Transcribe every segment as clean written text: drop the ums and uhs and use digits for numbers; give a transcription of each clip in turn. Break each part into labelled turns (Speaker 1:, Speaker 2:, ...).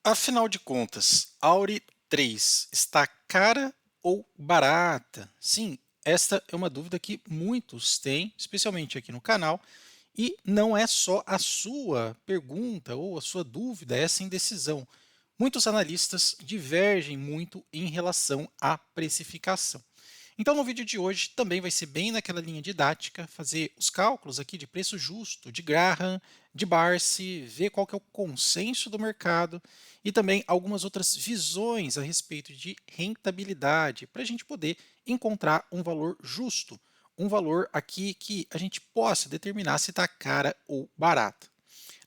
Speaker 1: Afinal de contas, Auri 3 está cara ou barata? Sim, esta é uma dúvida que muitos têm, especialmente aqui no canal, e não é só a sua pergunta ou a sua dúvida, essa indecisão. Muitos analistas divergem muito em relação à precificação. Então, no vídeo de hoje também vai ser bem naquela linha didática, fazer os cálculos aqui de preço justo, de Graham, de Barsi, ver qual que é o consenso do mercado e também algumas outras visões a respeito de rentabilidade, para a gente poder encontrar um valor justo, um valor aqui que a gente possa determinar se está cara ou barata.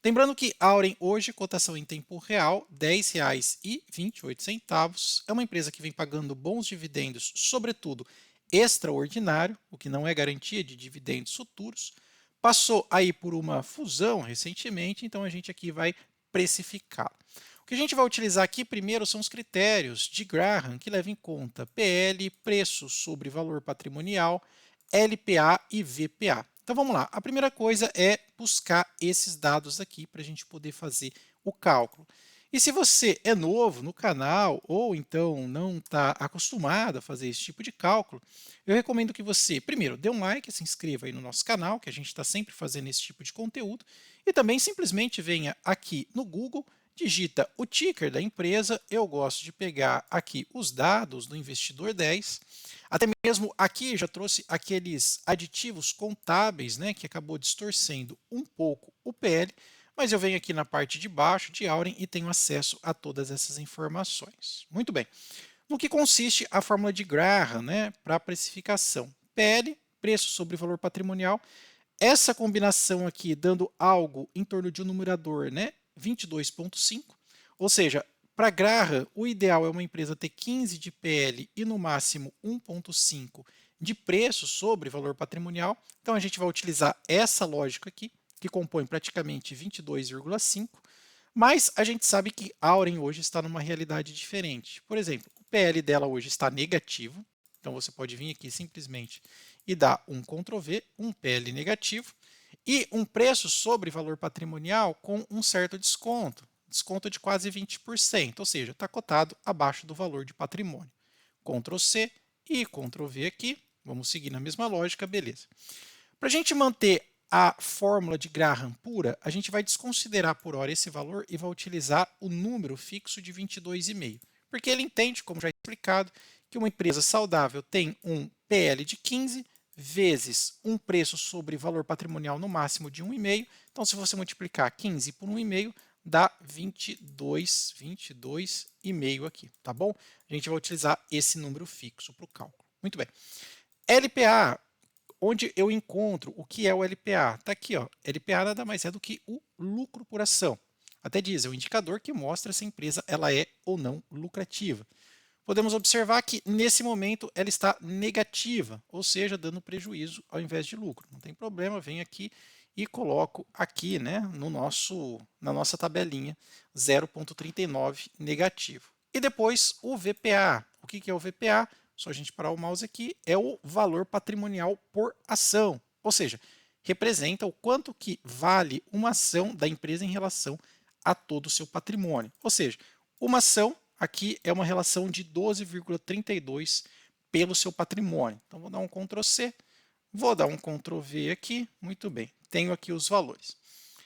Speaker 1: Lembrando que Auren hoje, cotação em tempo real, R$ 10,28. É uma empresa que vem pagando bons dividendos, sobretudo extraordinário, o que não é garantia de dividendos futuros. Passou aí por uma fusão recentemente, então a gente aqui vai precificá-la. O que a gente vai utilizar aqui primeiro são os critérios de Graham, que levam em conta PL, preço sobre valor patrimonial, LPA e VPA. Então vamos lá. A primeira coisa é buscar esses dados aqui para a gente poder fazer o cálculo. E se você é novo no canal ou então não está acostumado a fazer esse tipo de cálculo, eu recomendo que você, primeiro, dê um like, se inscreva aí no nosso canal, que a gente está sempre fazendo esse tipo de conteúdo, e também simplesmente venha aqui no Google, digita o ticker da empresa. Eu gosto de pegar aqui os dados do investidor 10, até mesmo aqui já trouxe aqueles aditivos contábeis, né, que acabou distorcendo um pouco o PL, mas eu venho aqui na parte de baixo de Auren e tenho acesso a todas essas informações. Muito bem. No que consiste a fórmula de Graham, né, para a precificação? PL, preço sobre valor patrimonial. Essa combinação aqui dando algo em torno de um numerador, né, 22,5, ou seja, para Graham, o ideal é uma empresa ter 15 de PL e no máximo 1,5 de preço sobre valor patrimonial. Então a gente vai utilizar essa lógica aqui, que compõe praticamente 22,5, mas a gente sabe que a Auren hoje está numa realidade diferente. Por exemplo, o PL dela hoje está negativo, então você pode vir aqui simplesmente e dar um Ctrl V, um PL negativo, e um preço sobre valor patrimonial com um certo desconto, desconto de quase 20%, ou seja, está cotado abaixo do valor de patrimônio. Ctrl C e Ctrl V aqui, vamos seguir na mesma lógica, beleza. Para a gente manter a fórmula de Graham pura, a gente vai desconsiderar por hora esse valor e vai utilizar o número fixo de 22,5, porque ele entende, como já explicado, que uma empresa saudável tem um PL de 15 vezes um preço sobre valor patrimonial no máximo de 1,5. Então, se você multiplicar 15 por 1,5, dá 22,5 aqui, tá bom? A gente vai utilizar esse número fixo para o cálculo. Muito bem. LPA, onde eu encontro o que é o LPA? Está aqui, ó. LPA nada mais é do que o lucro por ação. Até diz, é um indicador que mostra se a empresa ela é ou não lucrativa. Podemos observar que nesse momento ela está negativa, ou seja, dando prejuízo ao invés de lucro. Não tem problema, venho aqui e coloco aqui, né, na nossa tabelinha 0,39 negativo. E depois o VPA. O que é o VPA? Só a gente parar o mouse aqui, é o valor patrimonial por ação, ou seja, representa o quanto que vale uma ação da empresa em relação a todo o seu patrimônio. Ou seja, uma ação aqui é uma relação de 12,32 pelo seu patrimônio. Então, vou dar um Ctrl C, vou dar um Ctrl V aqui, muito bem, tenho aqui os valores.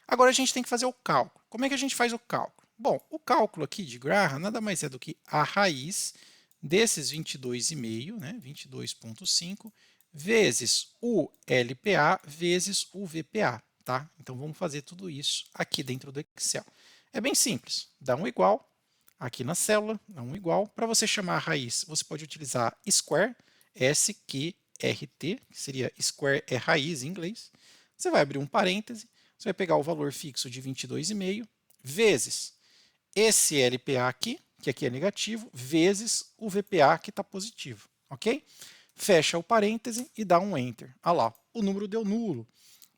Speaker 1: Agora a gente tem que fazer o cálculo. Como é que a gente faz o cálculo? Bom, o cálculo aqui de Graham nada mais é do que a raiz desses 22,5, né, 22,5, vezes o LPA vezes o VPA. Tá? Então vamos fazer tudo isso aqui dentro do Excel. É bem simples, dá um igual, aqui na célula, dá um igual. Para você chamar a raiz, você pode utilizar square, S-Q-R-T, que seria square é raiz em inglês. Você vai abrir um parêntese, você vai pegar o valor fixo de 22,5 vezes esse LPA aqui é negativo, vezes o VPA, que está positivo, ok? Fecha o parêntese e dá um Enter. Olha lá, o número deu nulo.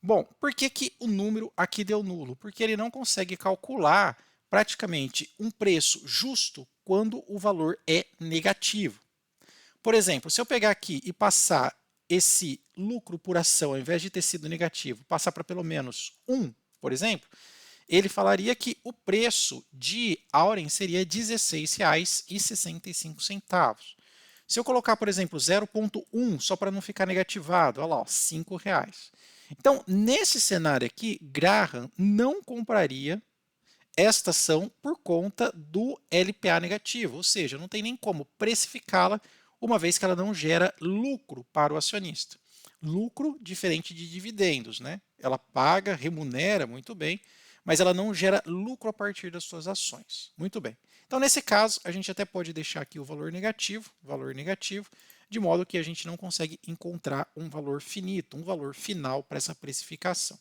Speaker 1: Bom, por que, que o número aqui deu nulo? Porque ele não consegue calcular praticamente um preço justo quando o valor é negativo. Por exemplo, se eu pegar aqui e passar esse lucro por ação, ao invés de ter sido negativo, passar para pelo menos 1, por exemplo, ele falaria que o preço de Auren seria R$ 16,65. Se eu colocar, por exemplo, 0,1, só para não ficar negativado, olha lá, ó, R$ 5. Então, nesse cenário aqui, Graham não compraria esta ação por conta do LPA negativo, ou seja, não tem nem como precificá-la, uma vez que ela não gera lucro para o acionista. Lucro diferente de dividendos, né? Ela paga, remunera muito bem, mas ela não gera lucro a partir das suas ações. Muito bem. Então, nesse caso, a gente até pode deixar aqui o valor negativo, de modo que a gente não consegue encontrar um valor finito, um valor final para essa precificação.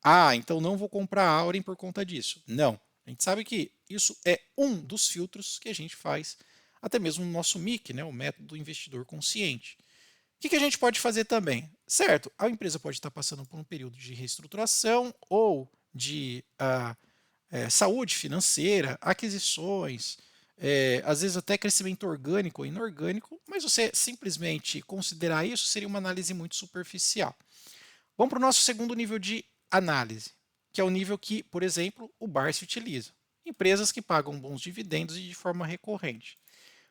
Speaker 1: Ah, então não vou comprar a Auren por conta disso. Não. A gente sabe que isso é um dos filtros que a gente faz, até mesmo no nosso MIC, né, o método do investidor consciente. O que a gente pode fazer também? Certo, a empresa pode estar passando por um período de reestruturação ou de saúde financeira, aquisições, às vezes até crescimento orgânico ou inorgânico, mas você simplesmente considerar isso seria uma análise muito superficial. Vamos para o nosso segundo nível de análise, que é o nível que, por exemplo, o Barsi utiliza. Empresas que pagam bons dividendos e de forma recorrente.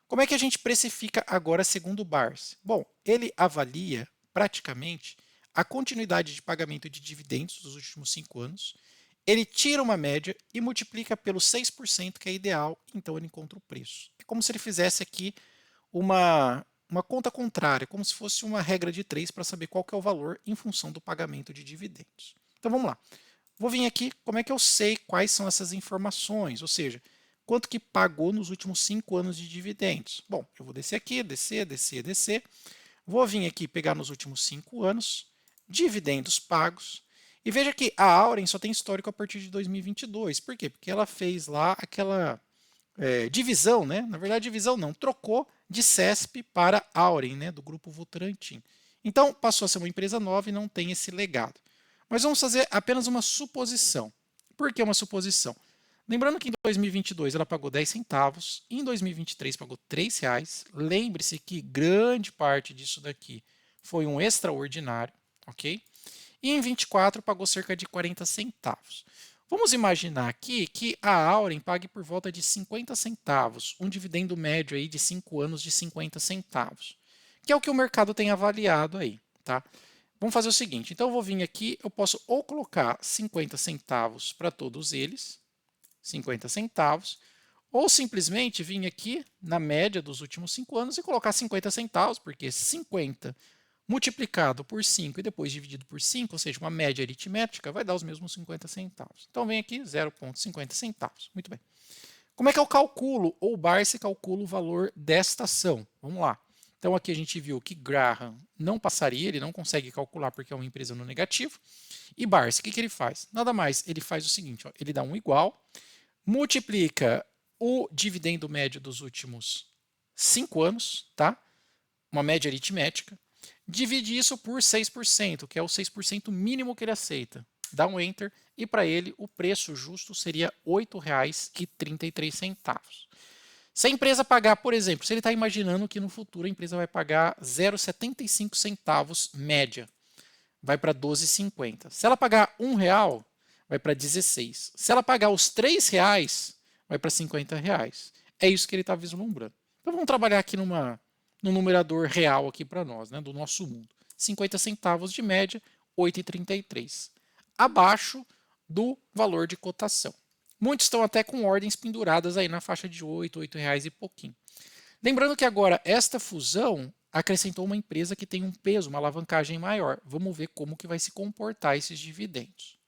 Speaker 1: Como é que a gente precifica agora segundo o Barsi? Bom, ele avalia praticamente a continuidade de pagamento de dividendos dos últimos 5 anos, ele tira uma média e multiplica pelo 6%, que é ideal, então ele encontra o preço. É como se ele fizesse aqui uma conta contrária, como se fosse uma regra de 3 para saber qual que é o valor em função do pagamento de dividendos. Então vamos lá. Vou vir aqui, como é que eu sei quais são essas informações, ou seja, quanto que pagou nos últimos 5 anos de dividendos. Bom, eu vou descer aqui, descer. Vou vir aqui pegar nos últimos 5 anos, dividendos pagos, e veja que a Auren só tem histórico a partir de 2022. Por quê? Porque ela fez lá aquela divisão, né? Na verdade, divisão não, trocou de CESP para Auren, né? Do grupo Votorantim. Então, passou a ser uma empresa nova e não tem esse legado. Mas vamos fazer apenas uma suposição. Por que uma suposição? Lembrando que em 2022 ela pagou 10 centavos, em 2023 pagou R$3. Lembre-se que grande parte disso daqui foi um extraordinário, ok? E em 24 pagou cerca de 40 centavos. Vamos imaginar aqui que a Auren pague por volta de 50 centavos, um dividendo médio aí de 5 anos de 50 centavos, que é o que o mercado tem avaliado aí, tá? Vamos fazer o seguinte, então eu vou vir aqui, eu posso ou colocar 50 centavos para todos eles, 50 centavos, ou simplesmente vir aqui na média dos últimos 5 anos e colocar 50 centavos, porque 50 multiplicado por 5 e depois dividido por 5, ou seja, uma média aritmética, vai dar os mesmos 50 centavos. Então vem aqui 0,50 centavos. Muito bem. Como é que eu calculo, ou o Barsi calcula o valor desta ação? Vamos lá. Então aqui a gente viu que Graham não passaria, ele não consegue calcular porque é uma empresa no negativo. E Barsi, o que ele faz? Nada mais, ele faz o seguinte, ó, ele dá um igual, multiplica o dividendo médio dos últimos 5 anos, tá? Uma média aritmética, divide isso por 6%, que é o 6% mínimo que ele aceita. Dá um Enter e para ele o preço justo seria R$ 8,33. Se a empresa pagar, por exemplo, se ele está imaginando que no futuro a empresa vai pagar 0,75 centavos média, vai para 12,50. Se ela pagar R$1, vai para 16. Se ela pagar os R$3, vai para R$50. É isso que ele está vislumbrando. Então vamos trabalhar aqui no numerador real aqui para nós, né, do nosso mundo. 50 centavos de média, 8,33. Abaixo do valor de cotação. Muitos estão até com ordens penduradas aí na faixa de 8, R$8 e pouquinho. Lembrando que agora esta fusão acrescentou uma empresa que tem um peso, uma alavancagem maior. Vamos ver como que vai se comportar esses dividendos.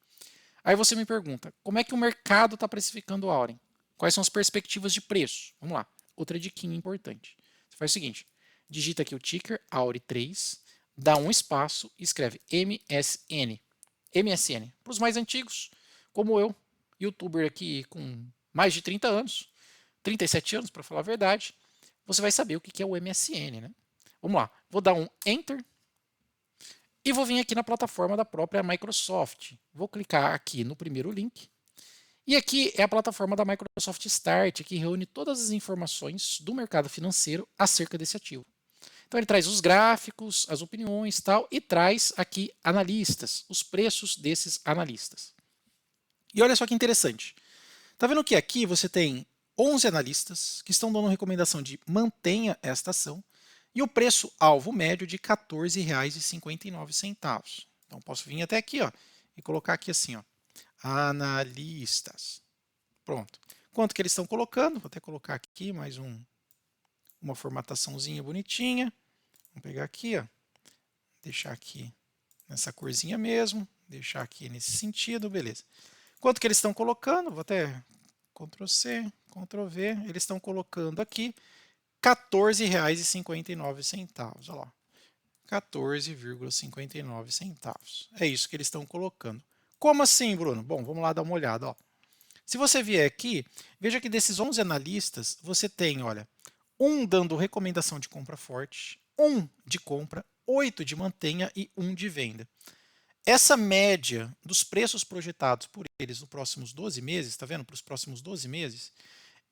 Speaker 1: Aí você me pergunta, como é que o mercado está precificando a Auren? Quais são as perspectivas de preço? Vamos lá, outra diquinha importante. Você faz o seguinte, digita aqui o ticker AURE3, dá um espaço e escreve MSN. MSN. Para os mais antigos, como eu, youtuber aqui com mais de 30 anos, 37 anos para falar a verdade, você vai saber o que é o MSN, né? Vamos lá, vou dar um Enter e vou vir aqui na plataforma da própria Microsoft. Vou clicar aqui no primeiro link. E aqui é a plataforma da Microsoft Start, que reúne todas as informações do mercado financeiro acerca desse ativo. Então ele traz os gráficos, as opiniões tal, e traz aqui analistas, os preços desses analistas. E olha só que interessante. Tá vendo que aqui você tem 11 analistas que estão dando recomendação de mantenha esta ação e o preço-alvo médio de R$ 14,59. Então, posso vir até aqui, ó, e colocar aqui assim, ó, analistas. Pronto. Quanto que eles estão colocando? Vou até colocar aqui mais uma formataçãozinha bonitinha. Vamos pegar aqui, ó, deixar aqui nessa corzinha mesmo, deixar aqui nesse sentido, beleza. Quanto que eles estão colocando? Vou até Ctrl+C, Ctrl+V, eles estão colocando aqui R$ 14,59. Olha lá, 14,59 centavos. É isso que eles estão colocando. Como assim, Bruno? Bom, vamos lá dar uma olhada. Ó. Se você vier aqui, veja que desses 11 analistas, você tem, olha, um dando recomendação de compra forte, um de compra, 8 de mantenha e um de venda. Essa média dos preços projetados por eles nos próximos 12 meses, está vendo? Para os próximos 12 meses,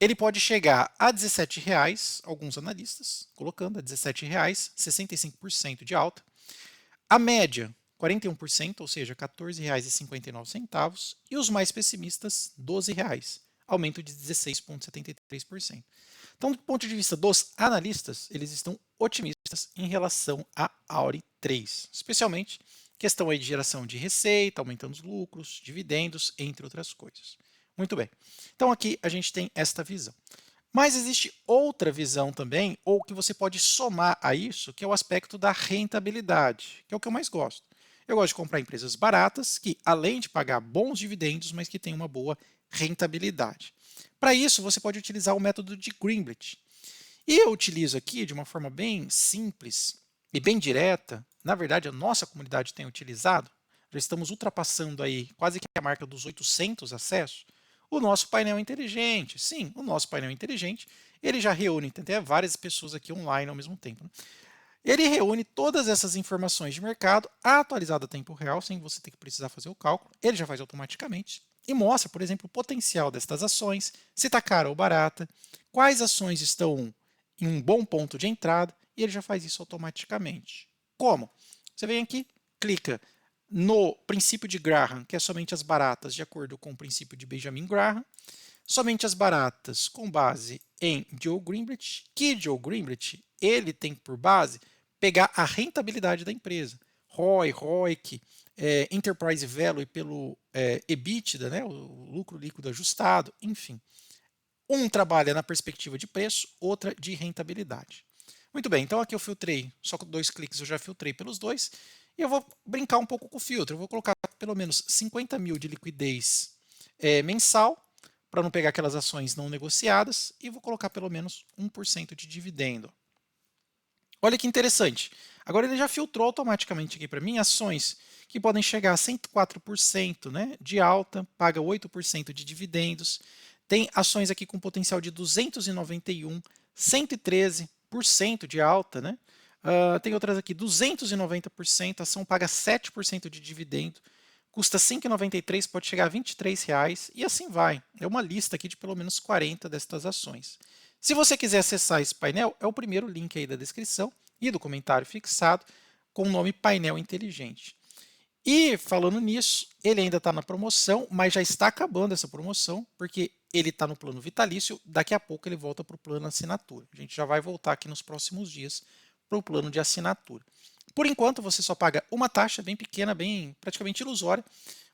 Speaker 1: ele pode chegar a R$ 17,00, alguns analistas colocando a R$ 17,00, 65% de alta. A média, 41%, ou seja, R$ 14,59. E os mais pessimistas, R$ 12,00, aumento de 16,73%. Então, do ponto de vista dos analistas, eles estão otimistas em relação à Auri 3, especialmente questão aí de geração de receita, aumentando os lucros, dividendos, entre outras coisas. Muito bem. Então, aqui a gente tem esta visão. Mas existe outra visão também, ou que você pode somar a isso, que é o aspecto da rentabilidade, que é o que eu mais gosto. Eu gosto de comprar empresas baratas, que além de pagar bons dividendos, mas que têm uma boa rentabilidade. Para isso, você pode utilizar o método de Greenblatt. E eu utilizo aqui de uma forma bem simples e bem direta. Na verdade, a nossa comunidade tem utilizado, já estamos ultrapassando aí quase que a marca dos 800 acessos, o nosso painel inteligente. Sim, o nosso painel inteligente, ele já reúne até várias pessoas aqui online ao mesmo tempo. Né? Ele reúne todas essas informações de mercado atualizadas a tempo real, sem você ter que precisar fazer o cálculo. Ele já faz automaticamente e mostra, por exemplo, o potencial destas ações, se está cara ou barata, quais ações estão em um bom ponto de entrada, e ele já faz isso automaticamente. Como? Você vem aqui, clica no princípio de Graham, que é somente as baratas, de acordo com o princípio de Benjamin Graham, somente as baratas com base em Joe Greenblatt, que Joe Greenblatt ele tem por base pegar a rentabilidade da empresa, ROI, ROIC, Enterprise Value pelo EBITDA, né, o lucro líquido ajustado, enfim. Um trabalha na perspectiva de preço, outra de rentabilidade. Muito bem, então aqui eu filtrei, só com 2 cliques eu já filtrei pelos dois, e eu vou brincar um pouco com o filtro, eu vou colocar pelo menos 50 mil de liquidez mensal, para não pegar aquelas ações não negociadas, e vou colocar pelo menos 1% de dividendo. Olha que interessante, agora ele já filtrou automaticamente aqui para mim ações que podem chegar a 104% né, de alta, paga 8% de dividendos, tem ações aqui com potencial de 291, 113% de alta, né? Tem outras aqui, 290%, a ação paga 7% de dividendo, custa R$ 5,93, pode chegar a R$ 23,00 e assim vai. É uma lista aqui de pelo menos 40 destas ações. Se você quiser acessar esse painel, é o primeiro link aí da descrição e do comentário fixado com o nome Painel Inteligente. E falando nisso, ele ainda está na promoção, mas já está acabando essa promoção, porque ele está no plano vitalício, daqui a pouco ele volta para o plano assinatura. A gente já vai voltar aqui nos próximos dias para o plano de assinatura. Por enquanto, você só paga uma taxa bem pequena, bem praticamente ilusória.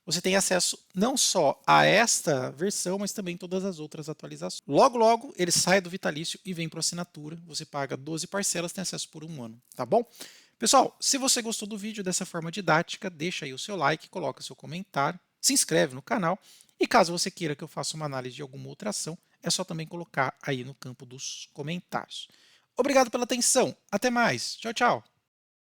Speaker 1: Você tem acesso não só a esta versão, mas também todas as outras atualizações. Logo, logo, ele sai do vitalício e vem para a assinatura. Você paga 12 parcelas, tem acesso por 1 ano, tá bom? Pessoal, se você gostou do vídeo dessa forma didática, deixa aí o seu like, coloca seu comentário, se inscreve no canal e caso você queira que eu faça uma análise de alguma outra ação, é só também colocar aí no campo dos comentários. Obrigado pela atenção, até mais, tchau, tchau!